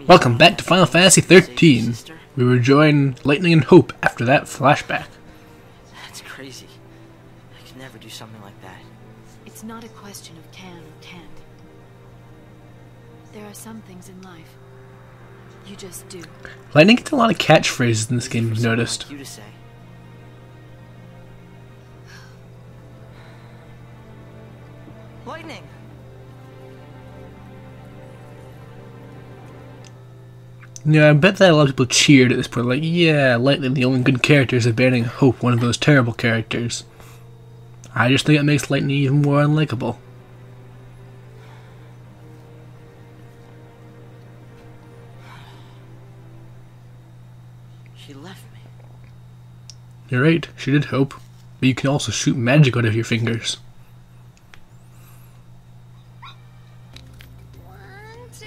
Welcome back to Final Fantasy XIII. We rejoin Lightning and Hope after that flashback. That's crazy. I could never do something like that. It's not a question of can or can't. There are some things in life you just do. Lightning gets a lot of catchphrases in this game, you've noticed. Like you to say. Lightning. Yeah, I bet that a lot of people cheered at this point, like, yeah, Lightning, the only good character, is abandoning Hope, one of those terrible characters. I just think it makes Lightning even more unlikable. She left me. You're right, she did Hope, but you can also shoot magic out of your fingers. 1, 2,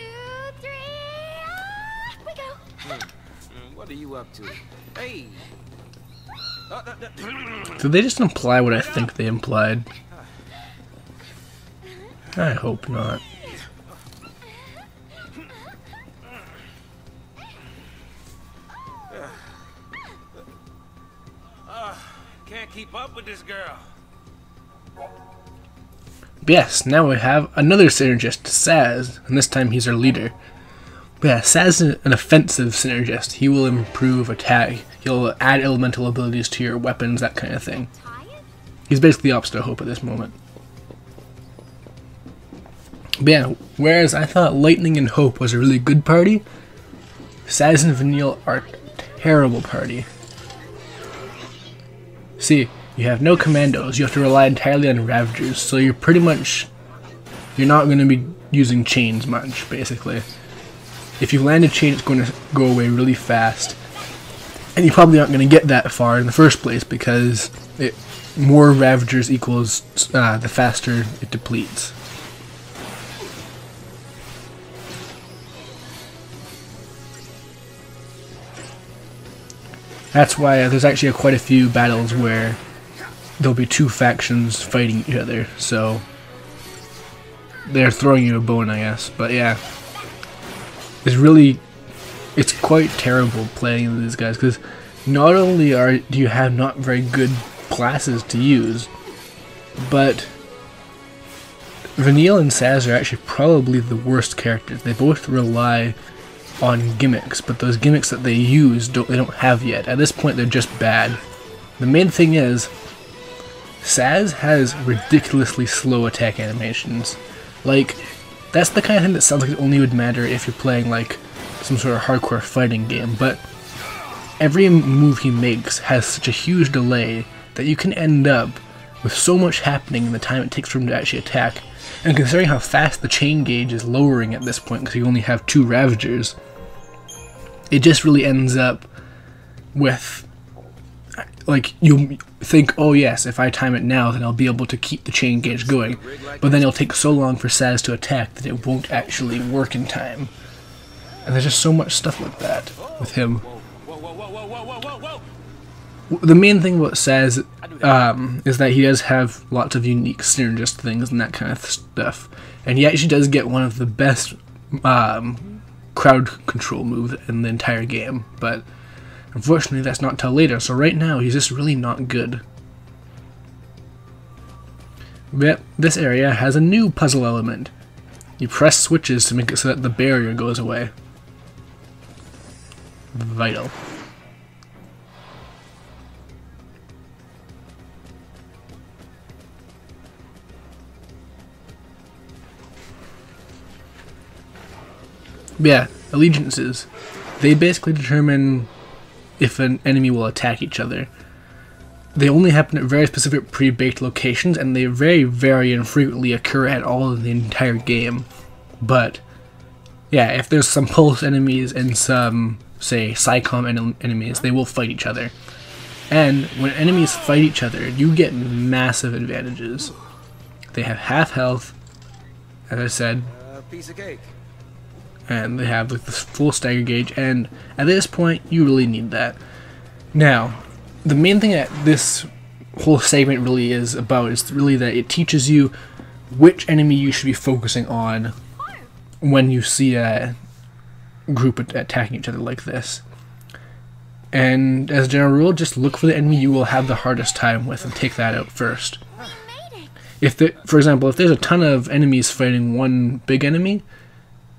3, we go. What are you up to? Hey! Did they just imply what I think they implied? I hope not. Can't keep up with this girl. Yes, now we have another synergist, Saz, and this time he's our leader. But yeah, Saz is an offensive synergist. He will improve attack, he'll add elemental abilities to your weapons, that kind of thing. He's basically the opposite of Hope at this moment. But yeah, whereas I thought Lightning and Hope was a really good party, Saz and Vanille are a terrible party. See, you have no commandos, you have to rely entirely on Ravagers, so you're not going to be using chains much, basically. If you land a chain, it's going to go away really fast, and you probably aren't going to get that far in the first place, because more Ravagers equals the faster it depletes. That's why there's actually quite a few battles where there'll be two factions fighting each other, so they're throwing you a bone, I guess. But yeah, it's quite terrible playing these guys, because not only do you have not very good classes to use, but Vanille and Saz are actually probably the worst characters. They both rely on gimmicks, but those gimmicks that they use they don't have yet. At this point, they're just bad. The main thing is, Saz has ridiculously slow attack animations. Like, that's the kind of thing that sounds like it only would matter if you're playing like some sort of hardcore fighting game, but every move he makes has such a huge delay that you can end up with so much happening in the time it takes for him to actually attack. And considering how fast the chain gauge is lowering at this point, because you only have 2 Ravagers, it just really ends up with, like, you think, oh yes, if I time it now, then I'll be able to keep the chain gauge going. But then it'll take so long for Saz to attack that it won't actually work in time. And there's just so much stuff like that with him. The main thing about Saz is that he does have lots of unique synergist things and that kind of stuff. And he actually does get one of the best crowd control moves in the entire game. But unfortunately that's not till later, so right now he's just really not good. But this area has a new puzzle element. You press switches to make it so that the barrier goes away. Vital. Yeah, allegiances. They basically determine if an enemy will attack each other. They only happen at very specific pre-baked locations, and they very infrequently occur at all in the entire game. But yeah, if there's some pulse enemies and some, say, SciComm enemies, they will fight each other. And when enemies fight each other, you get massive advantages. They have half health, as I said, Piece of cake. and they have like this full stagger gauge, and at this point you really need that. Now, the main thing that this whole segment really is about is really that it teaches you which enemy you should be focusing on when you see group attacking each other like this. And as a general rule, just look for the enemy you will have the hardest time with and take that out first. For example, if there's a ton of enemies fighting one big enemy,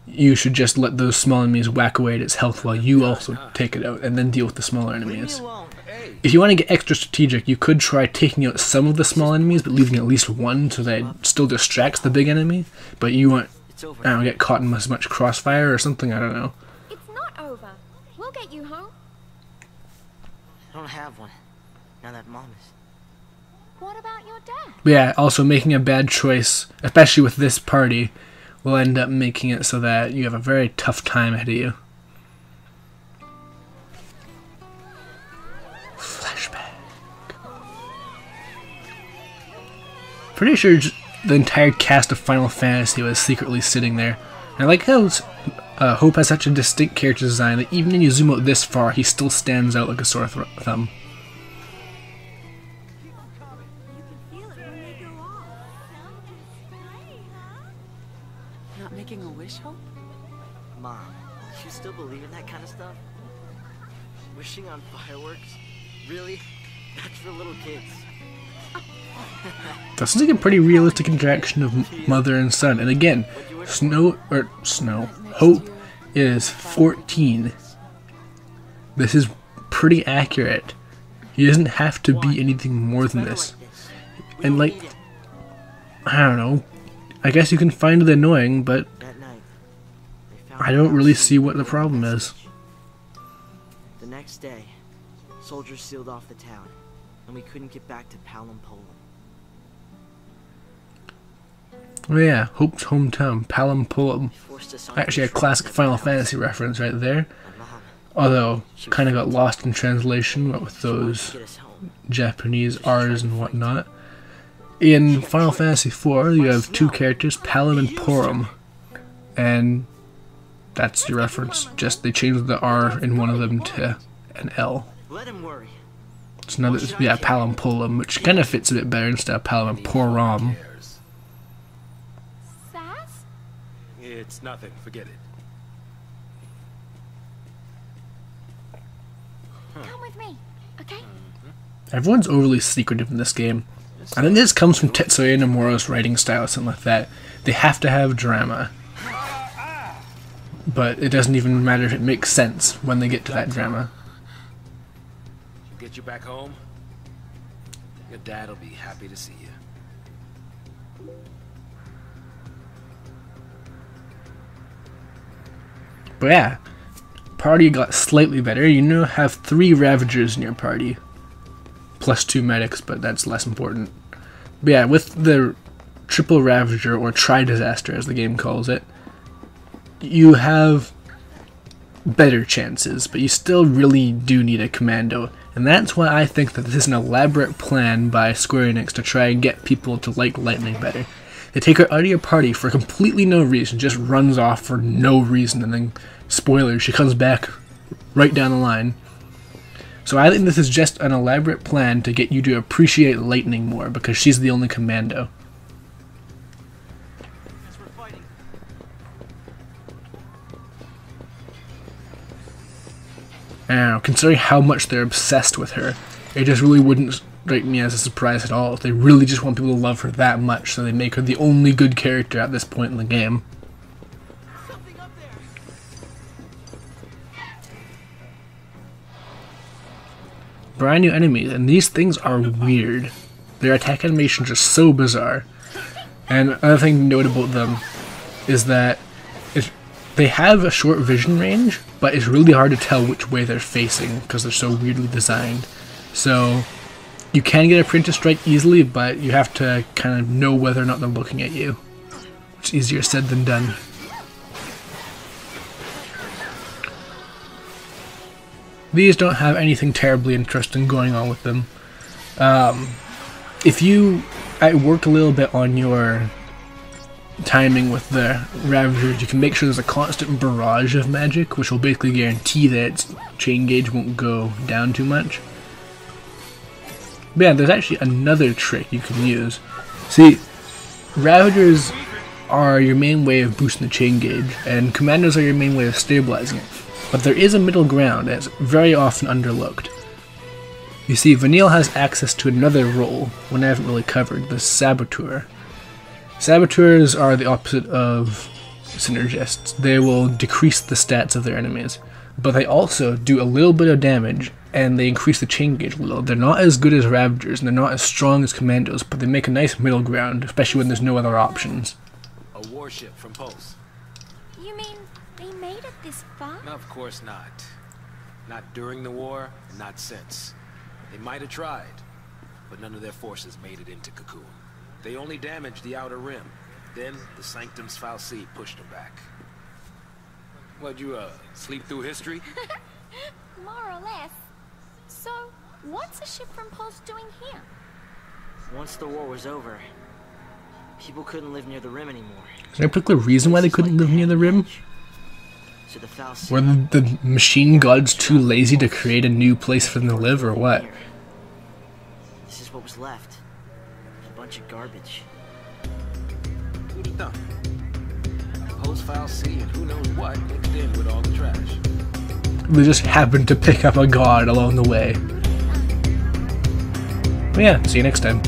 you should just let those small enemies whack away at its health while you also take it out, and then deal with the smaller enemies. If you want to get extra strategic, you could try taking out some of the small enemies, but leaving at least one so that it still distracts the big enemy, but you won't, I don't know, get caught in as much crossfire or something, I don't know. It's not over. We'll get you home. I don't have one. Now that Mom is. What about your dad? But yeah, also making a bad choice, especially with this party, will end up making it so that you have a very tough time ahead of you. Flashback. Pretty sure the entire cast of Final Fantasy was secretly sitting there. And I like how Hope has such a distinct character design that even when you zoom out this far, he still stands out like a sore thumb. Not making a wish, Hope? Mom, you still believe in that kind of stuff? Wishing on fireworks? Really? That's for little kids. This is like a pretty realistic interaction of mother and son. And again, Hope is 14. This is pretty accurate. He doesn't have to be anything more than this. And like, I don't know, I guess you can find it annoying, but I don't really see what the problem is. The next day, soldiers sealed off the town, and we couldn't get back to Poland. Oh yeah, Hope's hometown, Palom. Actually a classic Final Fantasy reference right there. Although, kind of got lost in translation, what with those Japanese R's and whatnot. In Final Fantasy IV, you have two characters, Palom and Porom. And that's your reference. Just they changed the R in one of them to an L. It's another, yeah, Palom, which kind of fits a bit better instead of Palom and Porom. It's nothing. Forget it. Come with me, okay? Everyone's overly secretive in this game. I think this comes from Tetsuya Nomura's writing style or something like that. They have to have drama. But it doesn't even matter if it makes sense when they get to that drama. Get you back home? Your dad'll be happy to see you. But yeah, party got slightly better. You now have 3 Ravagers in your party. Plus 2 medics, but that's less important. But yeah, with the triple Ravager, or Tri-Disaster as the game calls it, you have better chances, but you still really do need a commando. And that's why I think that this is an elaborate plan by Square Enix to try and get people to like Lightning better. They take her out of your party for completely no reason, just runs off for no reason, and then, spoilers, she comes back right down the line. So I think this is just an elaborate plan to get you to appreciate Lightning more, because she's the only commando. Now, considering how much they're obsessed with her, it just really wouldn't strike me as a surprise at all. They really just want people to love her that much, so they make her the only good character at this point in the game. Brand new enemies, and these things are weird. Their attack animations are so bizarre. And another thing to note about them is that they have a short vision range, but it's really hard to tell which way they're facing because they're so weirdly designed. So you can get a Printer Strike easily, but you have to kind of know whether or not they're looking at you. It's easier said than done. These don't have anything terribly interesting going on with them. If you work a little bit on your timing with the Ravagers, you can make sure there's a constant barrage of magic, which will basically guarantee that its chain gauge won't go down too much. But yeah, there's actually another trick you can use. See, Ravagers are your main way of boosting the chain gauge, and commandos are your main way of stabilizing it. But there is a middle ground, and it's very often underlooked. You see, Vanille has access to another role, one I haven't really covered, the Saboteur. Saboteurs are the opposite of Synergists. They will decrease the stats of their enemies, but they also do a little bit of damage, and they increase the chain gauge a little. They're not as good as Ravagers, and they're not as strong as Commandos, but they make a nice middle ground, especially when there's no other options. A warship from Pulse. You mean they made it this far? No, of course not. Not during the war, and not since. They might have tried, but none of their forces made it into Cocoon. They only damaged the outer rim. Then the Sanctum's fal'cie pushed them back. What'd you, sleep through history? More or less. So, what's a ship from Pulse doing here? Once the war was over, people couldn't live near the rim anymore. Is there a particular reason why they couldn't live near the rim? So the fal'cie... Were the machine gods too lazy to create a new place for them to live, or what? This is what was left. A bunch of garbage. Who'd have thought? A Pulse fal'cie and who knows what mixed in with all the trash. They just happened to pick up a god along the way. But yeah, see you next time.